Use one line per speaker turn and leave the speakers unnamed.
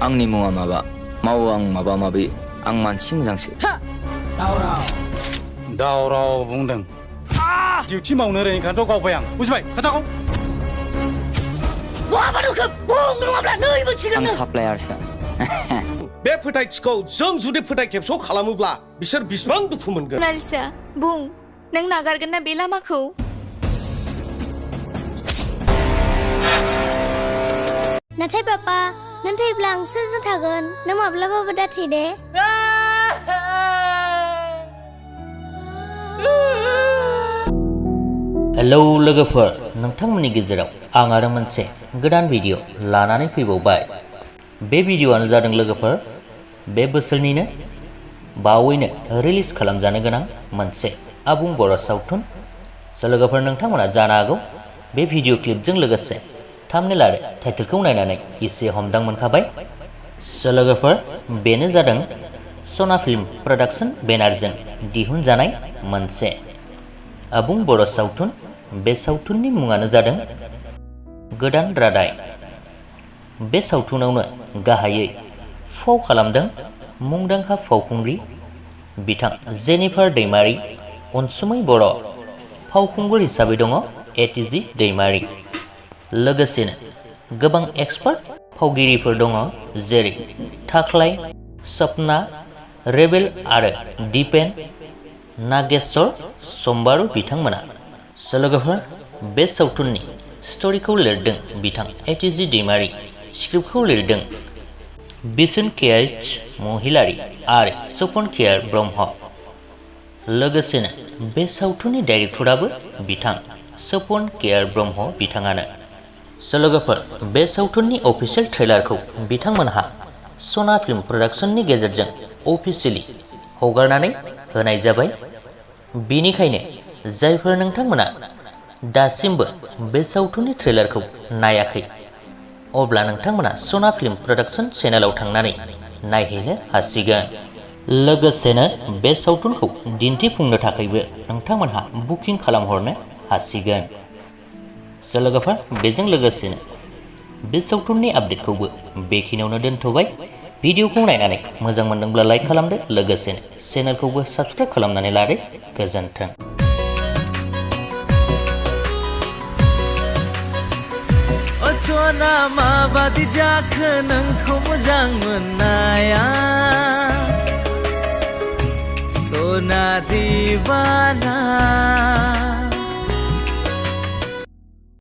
Angni muwa maba, mau ang maba mabi, ang mansi moजांसो.
Daorao बुंदों. Duty मावनो रोङिखायनोथ' गावबाय आं. बुजिबाय? खोथाखौ.
Ang supplierसो.
बे फोथायथिखौ जों जुदि फोथाय खेबस' खालामोब्ला बिसोर बिसिबां दुखु मोनगोन।
नालिसा बुं नों नागारगोन ना बे लामाखौ?
नाथाय पापा नों थैब्ला आं सोरजों थागोन? नों माब्लाबाबो दाथै दे।
हेलौ लोगोफोर, नोंथांमोननि गेजेराव आं आरो मोनसे गोदान भिडिअ लानानै फैबावबाय। बे भिडिअआनो जादों लोगोफोर बे बोसोरनिनो बावैनो रिलिज खालामजानो गोनां मोनसे आबुं बर' सावथुन। लोगोफोर नोंथांमोना जानो हागौ बे भिडिअ क्लिपजों लोगोसे थाम्बनेल आरो टाइटेलखौ नायनानै एसे हमदां मोनखाबाय। लोगोफोर बेनो जादों सना फिल्म प्रडाक्शन बेनारजों दिहुनजानाय मोनसे आबुं बर' सावथुन। बे सावथुननि मुङानो जादों gwdan radai। बे सावथुनावनो गाहायै फाव खालामदों मुंदांखा फावखुंग्रि बिथां जेनिफार दैमारि, अनसुमै बर'। फावखुंगुर हिसाबै दङ ATG दैमारि। लोगोसेनो गोबां एक्सपार्ट फावगिरिफोर दङ जेरै थाख्लाय, सपना, रेबेल आरो दिपेन नागेश्वर सम्बारू बिथांमोना। लोगोफोर बे सावथुननि स्ट'रिखौ लिरदों बिथां ATG दैमारि, स्क्रिप्टखौ लिरदों महिलारी आरो सपन ब्रह्म। लोगोसेनो बे सावथुननि डाइरेक्टराबो बिथां सपन ब्रह्म बिथाङानो। लोगोफोर बे सावथुननि अफिसियेल ट्रेलारखौ बिथांमोनहा सना फिल्म प्रडाक्शननि गेजेरजों अफिसियेलि हगारनानै होनाय जाबाय। बेनिखायनो जायफोर नोंथांमोना दासिमबो बे सावथुननि ट्रेलारखौ नायाखै अब्ला नोंथांमोना सना फिल्म प्रडाक्शन चेनेलाव थांनानै नायहैनो हासिगोन। लोगोसेनो बे सावथुनखौ दिन्थिफुंनो थाखायबो नोंथांमोनहा बुकिं खालामहरनो हासिगोन। लोगोफोर बेजों लोगोसेनो बे सावथुननि आपडेटखौबो बेखिनियावनो दोनथ'बाय। भिडिअखौ नायनानै मोजां मोनदोंब्ला लाइक खालामदो, लोगोसेनो चेनेलखौबो साबस्क्राइब खालामनानै लादो। गोजोन्थों।
सना माबादि जाखो नोंखौ मोजां मोननाया, सना दिवाना।